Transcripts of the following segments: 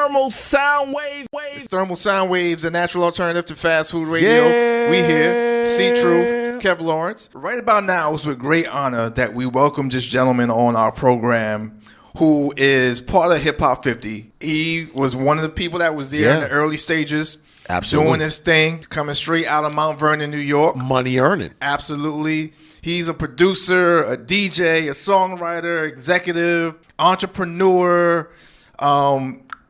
thermal sound waves. It's thermal sound waves, a natural alternative to fast food radio. Yeah. We here, C.Truth, Kev Lawrence. Right about now, it's with great honor that we welcome this gentleman on our program who is part of Hip Hop 50. He was one of the people that was there in the early stages. Absolutely. Doing his thing, coming straight out of Mount Vernon, New York. Money earning. Absolutely. He's a producer, a DJ, a songwriter, executive, entrepreneur,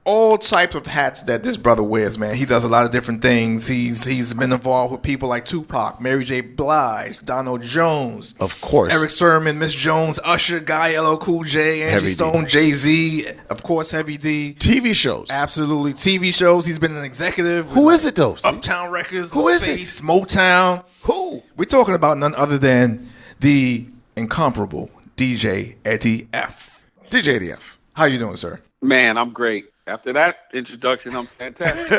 all types of hats that this brother wears, man. He does a lot of different things. He's been involved with people like Tupac, Mary J. Blige, Donell Jones. Of course. Eric Sermon, Miss Jones, Usher, Guy LL Cool J, Angie Stone, Jay-Z, of course, Heavy D. TV shows. Absolutely. TV shows. He's been an executive. Who is it, though? Uptown Records. Who is it? Motown. Who? We're talking about none other than the incomparable DJ Eddie F. DJ Eddie F. How you doing, sir? Man, I'm great. After that introduction, I'm fantastic.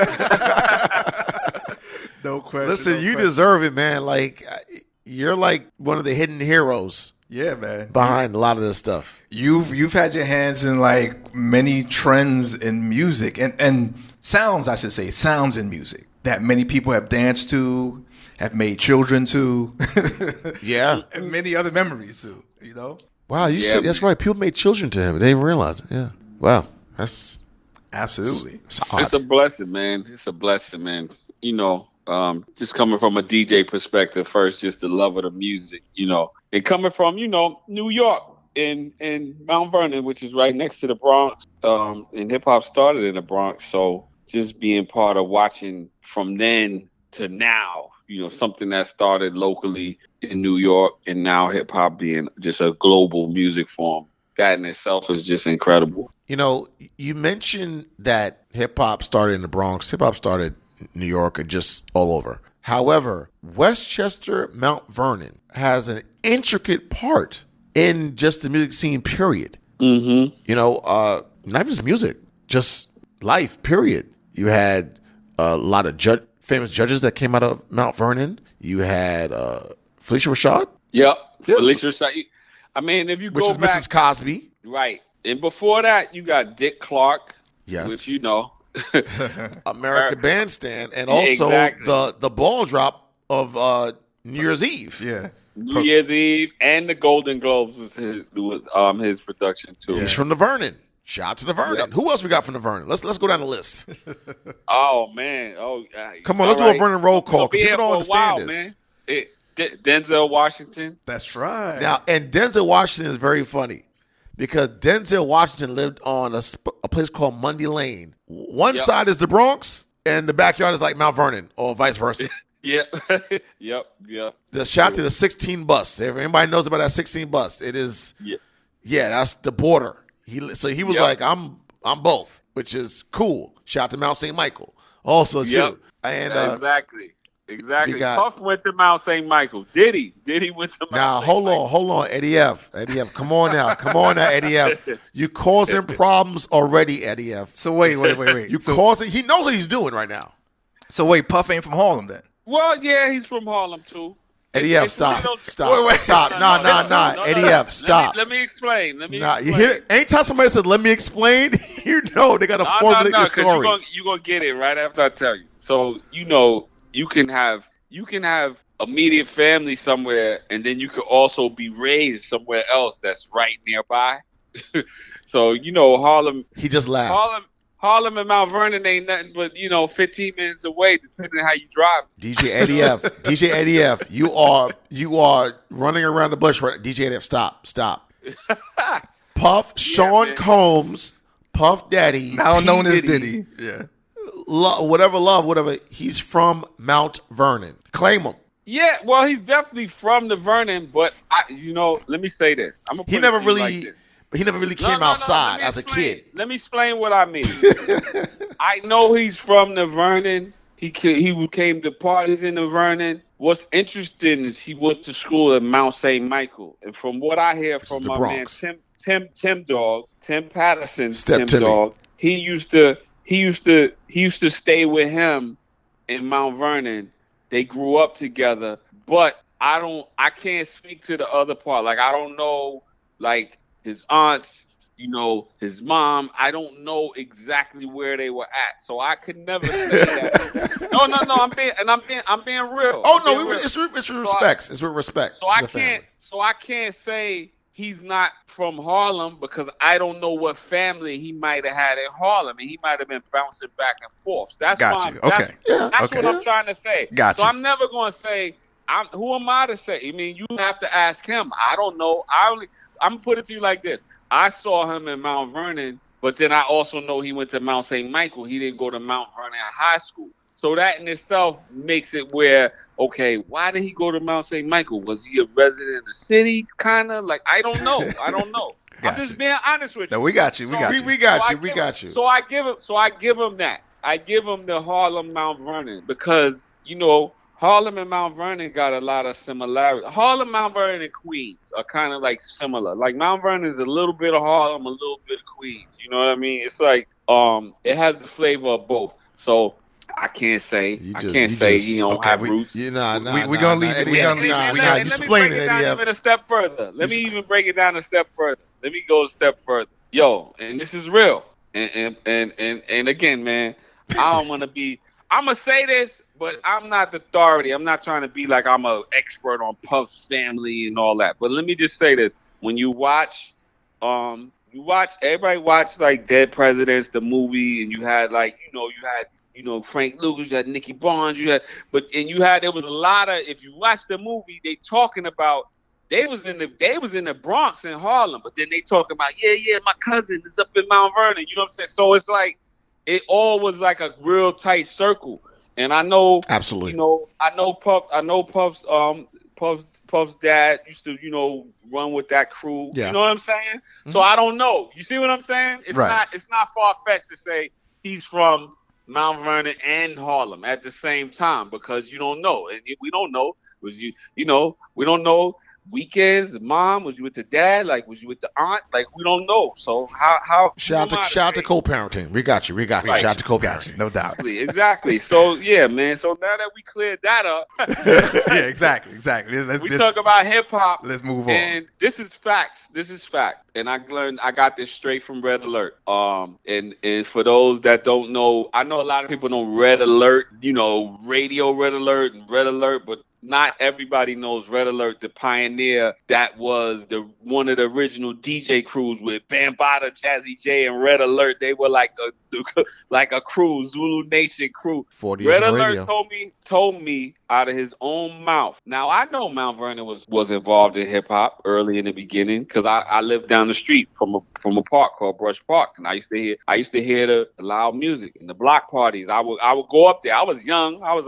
No question. Listen, you deserve it, man. Like, you're like one of the hidden heroes. Yeah, man. Behind a lot of this stuff. You've had your hands in like many trends in music and sounds, I should say, sounds in music that many people have danced to, have made children to. Yeah. And many other memories too, you know? Wow, said that's right. People made children to him. They didn't realize it. Yeah. Wow. That's absolutely. It's a blessing, man. It's a blessing, man. You know, just coming from a DJ perspective first, just the love of the music, you know. And coming from, you know, New York in Mount Vernon, which is right next to the Bronx. And hip hop started in the Bronx. So just being part of watching from then to now, you know, something that started locally in New York and now hip hop being just a global music form. That in itself is just incredible. You know, you mentioned that hip hop started in the Bronx. Hip hop started in New York and just all over. However, Westchester, Mount Vernon has an intricate part in just the music scene, period. Mm-hmm. You know, not just music, just life, period. You had a lot of famous judges that came out of Mount Vernon. You had Felicia Rashad. Yep. Felicia Rashad. I mean, if you Which go is back, Mrs. Cosby. Right. And before that, you got Dick Clark. Yes. Which, you know. American Bandstand. And also the ball drop of New Year's Eve. Yeah. New Year's Eve and the Golden Globes was his production, too. He's from the Vernon. Shout out to the Vernon. Yep. Who else we got from the Vernon? Let's go down the list. Oh, man. Come on, let's do a Vernon roll call. People don't understand this. Man. Denzel Washington. That's right. Now, and Denzel Washington is very funny because Denzel Washington lived on a place called Mundy Lane. One side is the Bronx, and the backyard is like Mount Vernon, or vice versa. Yep. Yep. The shout to the 16 bus. If anybody knows about that 16 bus, it is. Yeah, that's the border. He was like, I'm both, which is cool. Shout out to Mount St. Michael, also too. And Exactly. Puff went to Mount St. Michael. Diddy went to Mount Now, St. Michael. hold on, Eddie F. Come on now, Eddie F. You causing problems already, Eddie F. So wait. You causing. He knows what he's doing right now. So wait, Puff ain't from Harlem then? Well, yeah, he's from Harlem too. Eddie F, stop. Nah. Eddie F, stop. Let me explain. You hear it? Anytime somebody says, let me explain, you know they got to formulate the story. You're going to get it right after I tell you. So, you know, you can have immediate family somewhere, and then you could also be raised somewhere else that's right nearby. So, you know, Harlem. He just laughed. Harlem and Mount Vernon ain't nothing but, 15 minutes away, depending on how you drive. DJ Eddie F, you are running around the bush. DJ Eddie F, stop. Puff, Sean Combs, Puff Daddy, now known as Diddy. Yeah. Whatever. He's from Mount Vernon. Claim him. Yeah, well, he's definitely from the Vernon, but let me say this. He never really came outside as a kid. Let me explain what I mean. I know he's from the Vernon. He came to parties in the Vernon. What's interesting is he went to school at Mount St. Michael, and from what I hear from my Bronx. man Tim Patterson, Step Tim Timmy. Dog, he used to stay with him in Mount Vernon. They grew up together, but I can't speak to the other part. Like, I don't know, like, his aunts you know, his mom. I don't know exactly where they were at, so I could never say that. No, no, no. I'm being real. Oh I'm no, being real. it's with respect. It's with respect. So I can't say he's not from Harlem because I don't know what family he might have had in Harlem, and he might have been bouncing back and forth. That's Got you. Okay. That's what I'm trying to say. Got so you. I'm never going to say. Who am I to say? I mean, you have to ask him. I don't know. I'm gonna put it to you like this. I saw him in Mount Vernon, but then I also know he went to Mount St. Michael. He didn't go to Mount Vernon High School. So that in itself makes it where, okay, why did he go to Mount St. Michael? Was he a resident of the city? Kind of like, I don't know. I'm just being honest with you. No, we got you. We got you. So I give him that. I give him the Harlem Mount Vernon because, you know, Harlem and Mount Vernon got a lot of similarities. Harlem, Mount Vernon, and Queens are kind of like similar. Like Mount Vernon is a little bit of Harlem, a little bit of Queens. You know what I mean? It's like it has the flavor of both. So I can't say he don't have roots. We're gonna leave it. Let me break it down even a step further. Let me even break it down a step further. Let me go a step further. Yo, and this is real. And again, man, I don't want to be. I'm gonna say this, but I'm not the authority. I'm not trying to be like I'm an expert on Puff's family and all that. But let me just say this: when you watch, everybody watch like Dead Presidents, the movie, and you had Frank Lucas, you had Nicky Barnes, there was a lot of. If you watch the movie, they talking about they was in the Bronx in Harlem, but then they talk about my cousin is up in Mount Vernon. You know what I'm saying? So it's like. It all was like a real tight circle, and I know absolutely. You know, I know Puff's dad used to run with that crew. Yeah. You know what I'm saying? Mm-hmm. So I don't know. You see what I'm saying? It's not far fetched to say he's from Mount Vernon and Harlem at the same time because you don't know, and we don't know. We don't know. Weekends, mom, was you with the dad? Like, was you with the aunt? Like, we don't know. So how? Shout out to co-parenting. We got you. Shout out to co-parenting, no doubt. Exactly. So yeah, man. So now that we cleared that up, yeah, exactly. We talk about hip hop. Let's move on. And this is facts. And I got this straight from Red Alert. And for those that don't know, I know a lot of people know Red Alert. Radio Red Alert and Red Alert, but not everybody knows Red Alert, the pioneer that was one of the original DJ crews with Bambaataa, Jazzy J, and Red Alert. They were like a crew, Zulu Nation crew. 40 years Red Alert radio. told me out of his own mouth. Now I know Mount Vernon was involved in hip hop early in the beginning because I lived down the street from a park called Brush Park, and I used to hear the loud music and the block parties. I would go up there. I was young. I was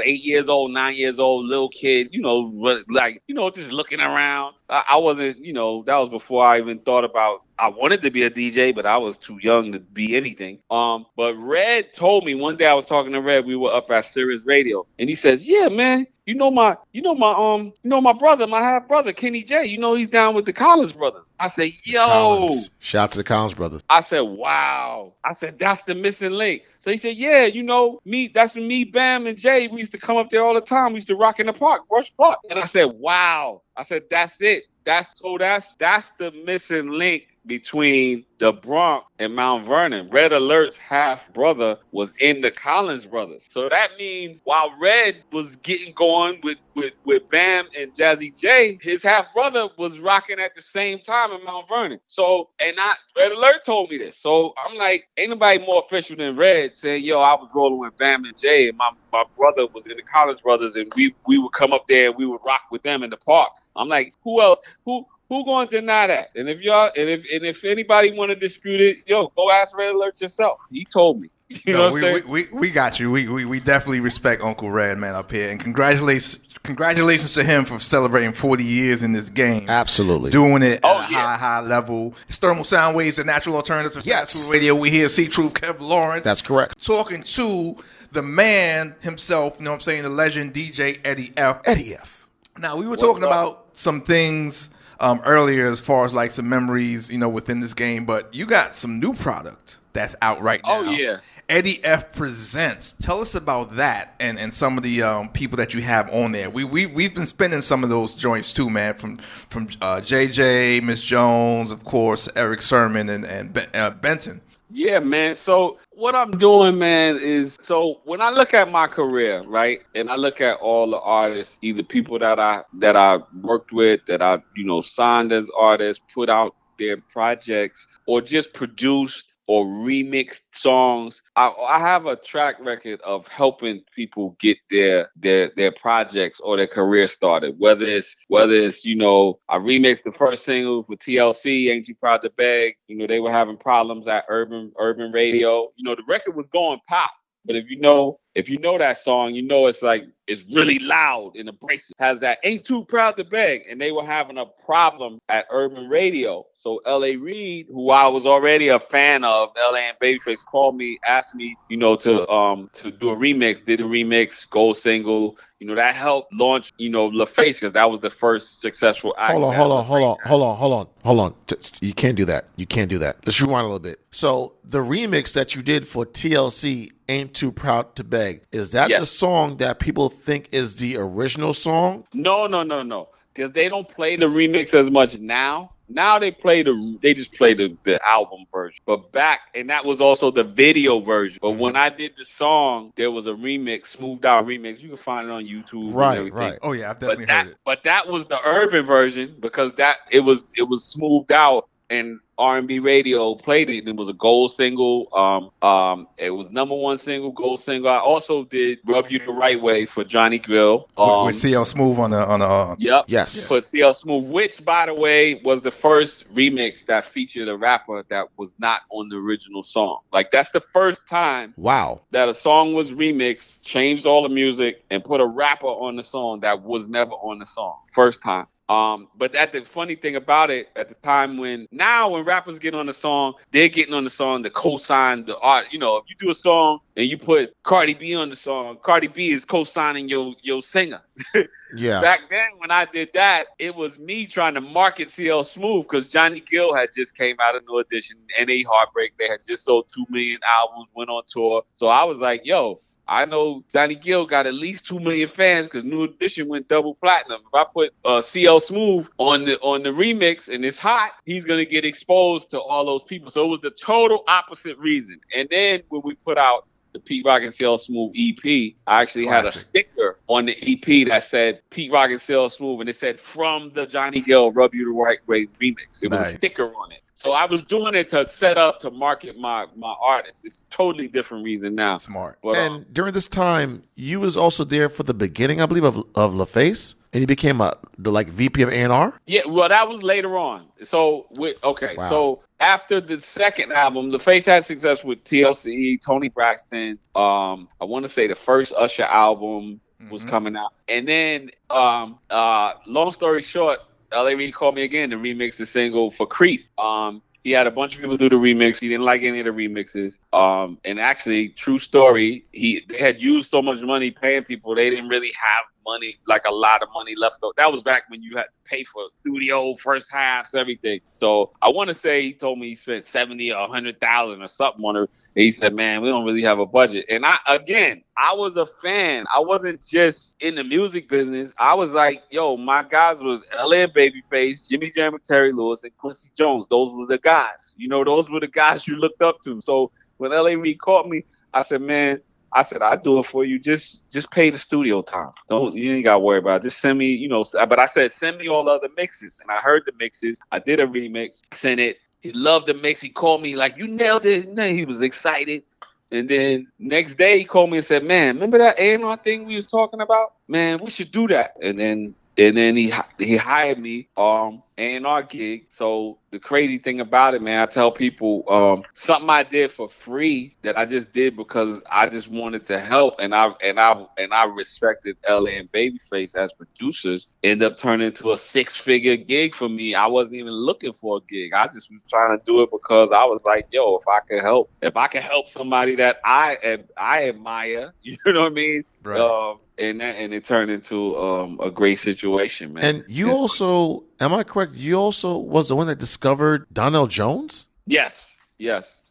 8 years old, 9 years old, little kid. Just looking around. I wasn't. That was before I even thought about. I wanted to be a DJ, but I was too young to be anything. But Red told me one day I was talking to Red. We were up at Sirius Radio, and he says, "Yeah, man, my brother, my half brother, Kenny J. He's down with the Collins brothers." I said, "Yo, shout out to the Collins brothers." I said, "Wow." I said, "That's the missing link." So he said, "Yeah, me. That's when me, Bam, and Jay. We used to come up there all the time. We used to rock in the park, Brush Park." And I said, "Wow." I said, "That's it. That's the missing link between the Bronx and Mount Vernon. Red Alert's half brother was in the Collins brothers. So that means while Red was getting going with Bam and Jazzy J, his half brother was rocking at the same time in Mount Vernon. So, Red Alert told me this. So I'm like, ain't nobody more official than Red saying, yo, I was rolling with Bam and Jay, and my brother was in the Collins brothers, and we would come up there and we would rock with them in the park. I'm like, who else? Who going to deny that? And if anybody want to dispute it, yo, go ask Red Alert yourself. He told me. You know what I'm saying? We got you. We definitely respect Uncle Red, man, up here, and congratulations to him for celebrating 40 years in this game. Absolutely, doing it at a high level. It's Thermal Sound Waves, the natural alternative to fast food radio. We hear C.Truth, Kev Lawrence. That's correct. Talking to the man himself. You know what I'm saying? The legend DJ Eddie F. Now we were talking about some things earlier as far as like some memories, within this game, but you got some new product that's out right now. Oh yeah. Eddie F Presents. Tell us about that and some of the people that you have on there. We've been spinning some of those joints too, man. From JJ, Miss Jones, of course, Eric Sermon, and Benton. Yeah, man. So what I'm doing, man, is so when I look at my career, right, and I look at all the artists, either people that I worked with, that I signed as artists, put out their projects, or just produced or remixed songs. I have a track record of helping people get their projects or their career started. Whether it's I remixed the first single with TLC, Ain't You Proud to Beg. They were having problems at urban radio. The record was going pop. But if you know that song, it's really loud and abrasive. Has that Ain't Too Proud to Beg, and they were having a problem at urban radio. So L.A. Reid, who I was already a fan of, L.A. and Babyface, called me, asked me, to do a remix. Did a remix, gold single. That helped launch, LaFace, because that was the first successful act. Hold on. You can't do that. Let's rewind a little bit. So the remix that you did for TLC, Ain't Too Proud to Beg, is that the song that people think is the original song? No. Because they don't play the remix as much now. Now they just play the album version. But and that was also the video version. But when I did the song, there was a remix, smoothed out remix. You can find it on YouTube. Right. Oh yeah, I've definitely heard it. But that was the urban version, because it was smoothed out, and R&B radio played it, and it was a gold single. It was #1 single, gold single. I also did "Rub You the Right Way" for Johnny Gill. With CL Smooth on the. Yep. Yes. For CL Smooth, which, by the way, was the first remix that featured a rapper that was not on the original song. Like, that's the first time. Wow. That a song was remixed, changed all the music, and put a rapper on the song that was never on the song. First time. But the funny thing about it, at the time when rappers get on the song, they're getting on the song to co-sign the art. If you do a song and you put Cardi B on the song, Cardi B is co-signing your singer. Yeah. Back then when I did that, it was me trying to market CL Smooth, because Johnny Gill had just came out of New Edition, NA Heartbreak. They had just sold 2 million albums, went on tour. So I was like, yo, I know Johnny Gill got at least 2 million fans, because New Edition went double platinum. If I put CL Smooth on the remix and it's hot, he's gonna get exposed to all those people. So it was the total opposite reason. And then when we put out the Pete Rock and CL Smooth EP, I actually had a sticker on the EP that said Pete Rock and CL Smooth, and it said from the Johnny Gill "Rub You the Right Way" remix. It was a sticker on it. So I was doing it to set up to market my artists. It's a totally different reason now. Smart. But, and during this time, you was also there for the beginning, I believe, of LaFace, and you became the VP of A&R? Yeah, well, that was later on. So, Wow. So after the second album, LaFace had success with TLC, Tony Braxton. I want to say the first Usher album was coming out. And then, long story short, L.A. Reid called me again to remix the single for Creep. He had a bunch of people do the remix. He didn't like any of the remixes. And actually, true story, they had used so much money paying people, they didn't really have money, like a lot of money left over. That was back when you had to pay for studio, first halves, everything. So I want to say he told me he spent $70,000 or $100,000 or something on it. And he said, man, we don't really have a budget. And I was a fan. I wasn't just in the music business. I was like, yo, my guys was L.A. and Babyface, Jimmy Jam and Terry Lewis, and Quincy Jones. Those were the guys. Those were the guys you looked up to. So when L.A. Reid called me, I said, man, I'll do it for you. Just pay the studio time. You ain't gotta worry about it. Just send me, but I said, send me all the other mixes. And I heard the mixes. I did a remix, sent it. He loved the mix. He called me like, you nailed it. And he was excited. And then next day he called me and said, man, remember that A&R thing we was talking about? Man, we should do that. And then he hired me A&R gig. So the crazy thing about it, man, I tell people something I did for free that I just did because I just wanted to help, and I respected LA and Babyface as producers. Ended up turning into a 6-figure gig for me. I wasn't even looking for a gig. I just was trying to do it because I was like, yo, if I can help somebody that I admire, you know what I mean? Right. And it turned into a great situation, man. And you also, am I correct? You also was the one that discovered Donell Jones? Yes.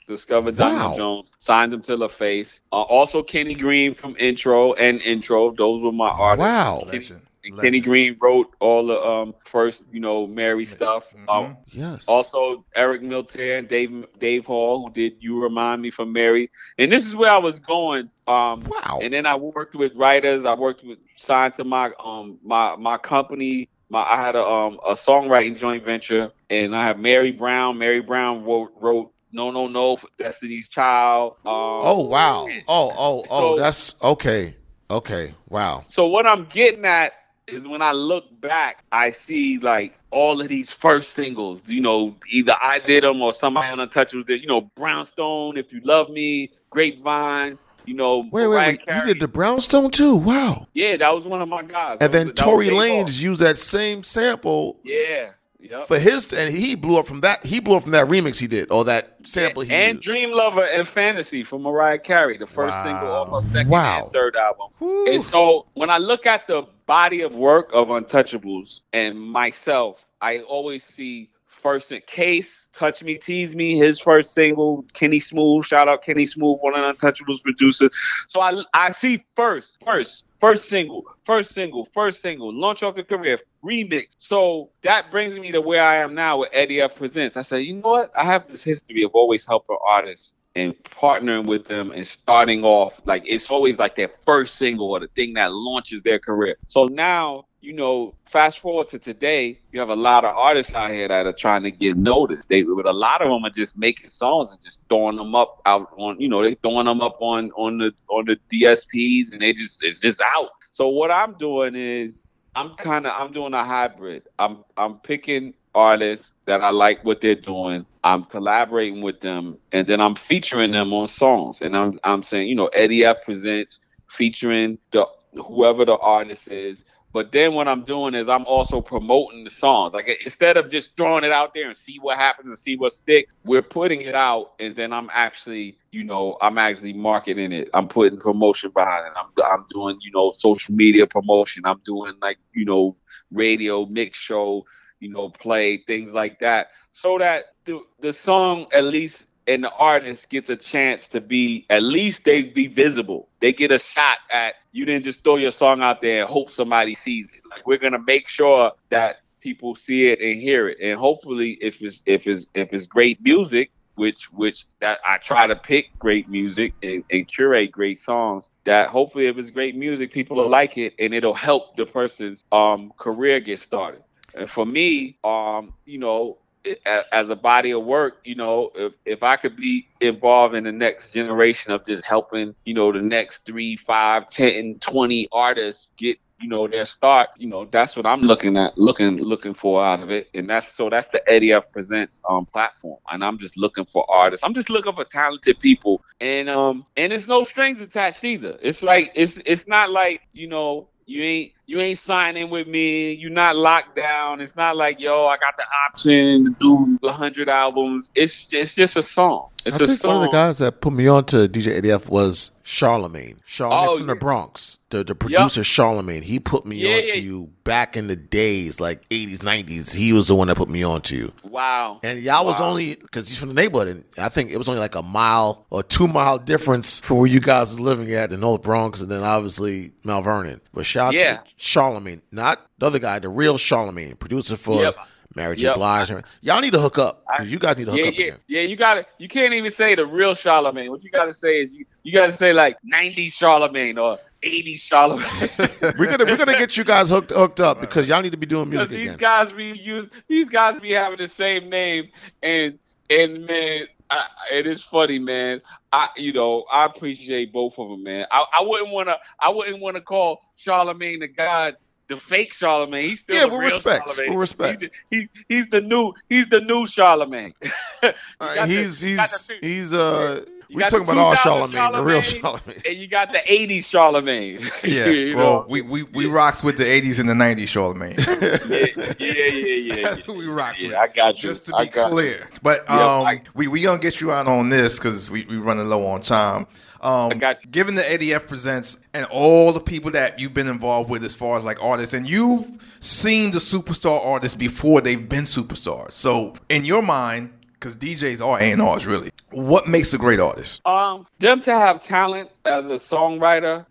Discovered Donell Jones, signed him to LaFace. Also Kenny Green from Intro and Intro. Those were my artists. Wow. Kenny Green wrote all the first, Mary stuff. Yes. Also Eric Milter and Dave Hall, who did You Remind Me from Mary. And this is where I was going. Wow. And then I worked with writers. I signed to my my company. I had a songwriting joint venture, and I have Mary Brown. Mary Brown wrote No for Destiny's Child. Oh wow. So, that's okay. Okay. Wow. So what I'm getting at is when I look back, I see like all of these first singles, either I did them or somebody on Untouchables did, Brownstone, If You Love Me, Grapevine, Wait. You did the Brownstone too? Wow. Yeah, that was one of my guys. And then Tory Lanez used that same sample. Yeah. Yep. For and he blew up from that. He blew up from that remix he did, or that sample he and used. Dream Lover and Fantasy from Mariah Carey, the first single off her second and third album. Woo. And so when I look at the body of work of Untouchables and myself, I always see first in Case, Touch Me, Tease Me, his first single, Kenny Smooth, shout out Kenny Smooth, one of the Untouchables producers. So I see first single, launch off your career, remix. So that brings me to where I am now with Eddie F Presents. I said, you know what? I have this history of always helping artists and partnering with them and starting off, like it's always like their first single or the thing that launches their career. So now, fast forward to today, you have a lot of artists out here that are trying to get noticed. But a lot of them are just making songs and just throwing them up out on, they throwing them up on the DSPs, and it's just out. So what I'm doing is I'm doing a hybrid. I'm picking artists that I like what they're doing. I'm collaborating with them, and then I'm featuring them on songs. And I'm saying, Eddie F Presents, featuring whoever the artist is. But then what I'm doing is I'm also promoting the songs. Like instead of just throwing it out there and see what happens and see what sticks, we're putting it out, and then I'm actually marketing it. I'm putting promotion behind it. I'm doing, social media promotion. I'm doing radio, mix show, play, things like that. So that the song at least and the artist gets a chance to be, at least they be visible. They get a shot at, you didn't just throw your song out there and hope somebody sees it. Like we're gonna make sure that people see it and hear it. And hopefully if it's great music, which that I try to pick great music and curate great songs, that hopefully if it's great music, people will like it and it'll help the person's career get started. And for me, as a body of work, if I could be involved in the next generation of just helping, the next 3, 5, 10, 20 artists get, their start, that's what I'm looking for out of it. And that's the Eddie F Presents platform. And I'm just looking for artists. I'm just looking for talented people. And it's no strings attached either. It's like, it's not like, you ain't signing with me. You're not locked down. It's not like, I got the option to do 100 albums. It's just a song. I think one of the guys that put me on to DJ Eddie F was Charlemagne. From the Bronx. The producer Charlemagne. He put me on to you back in the days, like 80s, 90s. He was the one that put me on to you. Wow. And y'all was only, because he's from the neighborhood, and I think it was only like a mile or 2 mile difference from where you guys was living at, the North Bronx, and then obviously Mount Vernon. But shout out to Charlemagne, not the other guy, the real Charlemagne, producer for Mary J. Blige. Y'all need to hook up. You guys need to hook up again. Yeah, you got it. You can't even say the real Charlemagne. What you got to say is you got to say like 90s Charlemagne or 80s Charlemagne. we're gonna get you guys hooked up because y'all need to be doing music again. These guys be having the same name, and man, it is funny, man. I appreciate both of them, man. I wouldn't want to call Charlemagne the God, the fake Charlemagne. He's still the real Charlemagne. With respect. He's the new Charlemagne. We're talking about all Charlemagne, the real Charlemagne. And you got the 80s Charlemagne. Yeah, we rocks with the 80s and the 90s Charlemagne. Yeah. We rocks with. I got you. Just to be clear. But we going to get you out on this because we running low on time. Given the Eddie F Presents and all the people that you've been involved with as far as like artists, and you've seen the superstar artists before they've been superstars. So in your mind, because DJs are A&Rs really. What makes a great artist? Them to have talent as a songwriter,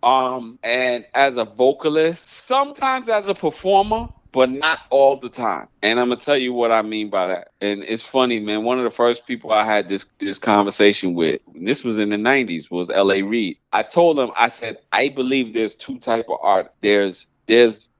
and as a vocalist, sometimes as a performer, but not all the time. And I'm gonna tell you what I mean by that. And it's funny, man. One of the first people I had this conversation with, and this was in the '90s, was L.A. Reid. I told him, I said, I believe there's two type of art. There's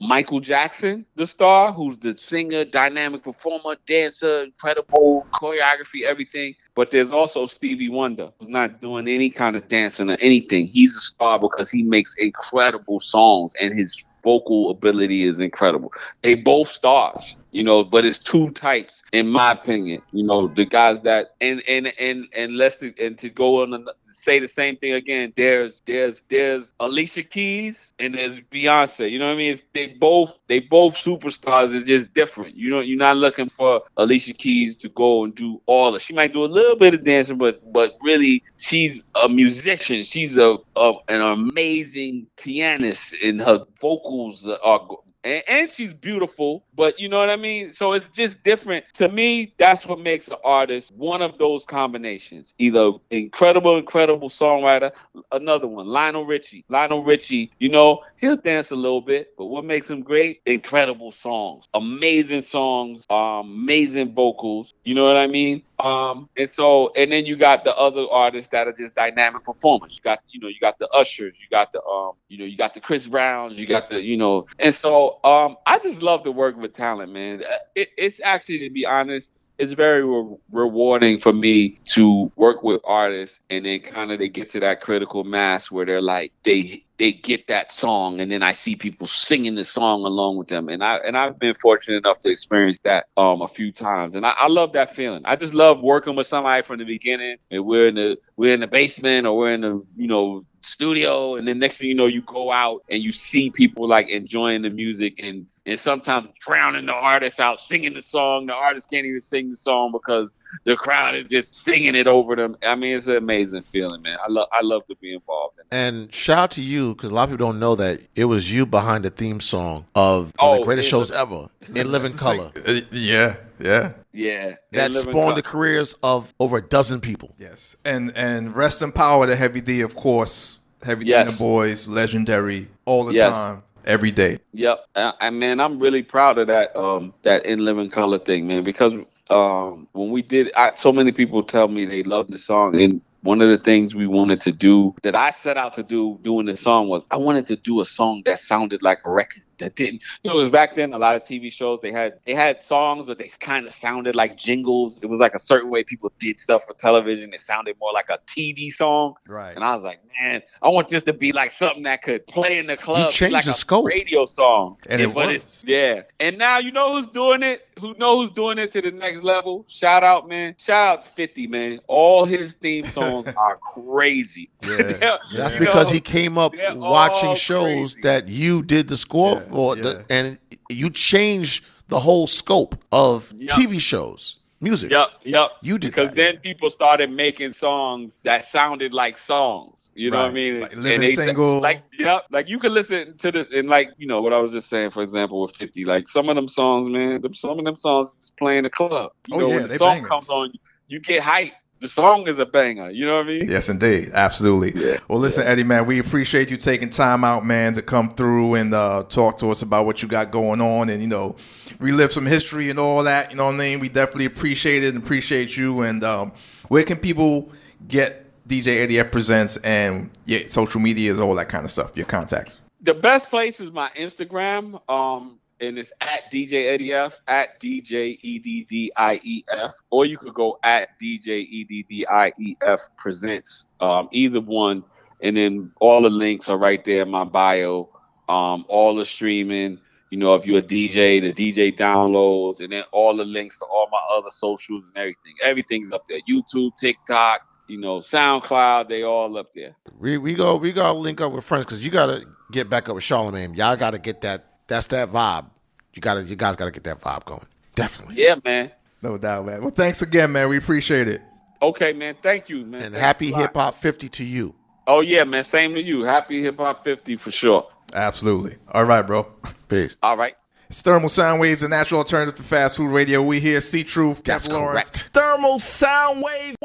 Michael Jackson, the star, who's the singer, dynamic performer, dancer, incredible choreography, everything. But there's also Stevie Wonder, who's not doing any kind of dancing or anything. He's a star because he makes incredible songs and his vocal ability is incredible. They both stars, but it's two types, in my opinion. The guys that and to go on and say the same thing again. There's Alicia Keys and there's Beyonce. You know what I mean? They both superstars. It's just different. You're not looking for Alicia Keys to go and do all of. She might do a little bit of dancing, but really she's a musician. She's an amazing pianist, and her vocals are. And she's beautiful, but you know what I mean? So it's just different. To me, that's what makes an artist one of those combinations. Either incredible songwriter, another one, Lionel Richie. He'll dance a little bit, but what makes him great? Incredible songs, amazing vocals. You know what I mean? And then you got the other artists that are just dynamic performers. You got the Ushers, you got the Chris Browns, you got and so I just love to work with talent, man. It's actually, to be honest, it's very rewarding for me to work with artists, and then kind of they get to that critical mass where they're like they get that song, and then I see people singing the song along with them, and I've been fortunate enough to experience that a few times, and I love that feeling. I just love working with somebody from the beginning, and we're in the basement or we're in the studio, and then next thing you know, you go out and you see people like enjoying the music and sometimes drowning the artist out singing the song. The artist can't even sing the song because the crowd is just singing it over them. I mean, it's an amazing feeling, man. I love to be involved in it. And shout out to you, because a lot of people don't know that it was you behind the theme song of one of the greatest shows ever, In Living Color. Yeah. That spawned the careers of over a dozen people. Yes. And rest in power to Heavy D, of course. Heavy D and the Boys, legendary, all the time, every day. Yep. Man, I'm really proud of that In Living Color thing, man, because when we did, so many people tell me they love the song, and one of the things we wanted to do, that I set out to do doing the song, was I wanted to do a song that sounded like a record. That didn't, it was back then, a lot of TV shows, they had songs, but they kind of sounded like jingles. It was like a certain way people did stuff for television. It sounded more like a TV song. Right. And I was like, man, I want this to be like something that could play in the club. You changed like the a scope. Radio song. And it was. And now you know who's doing it? Who's doing it to the next level? Shout out, man. Shout out 50, man. All his theme songs are crazy. Yeah. That's because he came up watching shows crazy. that you did the score for, and you changed the whole scope of TV shows, music. Yep. You did because that. then people started making songs that sounded like songs. You know what I mean? Like Living Single. Like you could listen to what I was just saying, for example, with 50. Like some of them songs, man, some of them songs is playing the club. When the song comes on, you get hyped. The song is a banger. You know what I mean? Yes, indeed. Absolutely. Yeah. Well, listen, Eddie, man, we appreciate you taking time out, man, to come through and talk to us about what you got going on and, relive some history and all that. You know what I mean? We definitely appreciate it and appreciate you. And where can people get DJ Eddie F Presents and social medias, all that kind of stuff, your contacts? The best place is my Instagram. And it's at DJ Eddie F, at DJ EDDIEF, or you could go at DJ EDDIEF Presents, either one. And then all the links are right there in my bio. All the streaming, if you're a DJ, the DJ downloads, and then all the links to all my other socials and everything. Everything's up there. YouTube, TikTok, SoundCloud, they all up there. We gotta link up with friends, because you gotta get back up with Charlamagne. Y'all gotta get that. That's that vibe. You guys gotta get that vibe going. Definitely. Yeah, man. No doubt, man. Well, thanks again, man. We appreciate it. Okay, man. Thank you, man. And Thanks happy Hip Hop 50 to you. Oh yeah, man. Same to you. Happy Hip Hop 50 for sure. Absolutely. All right, bro. Peace. All right. It's Thermal Sound Waves, a natural alternative to fast food radio. We here, C.Truth, Kev Lawrence. Correct. Thermal sound wave.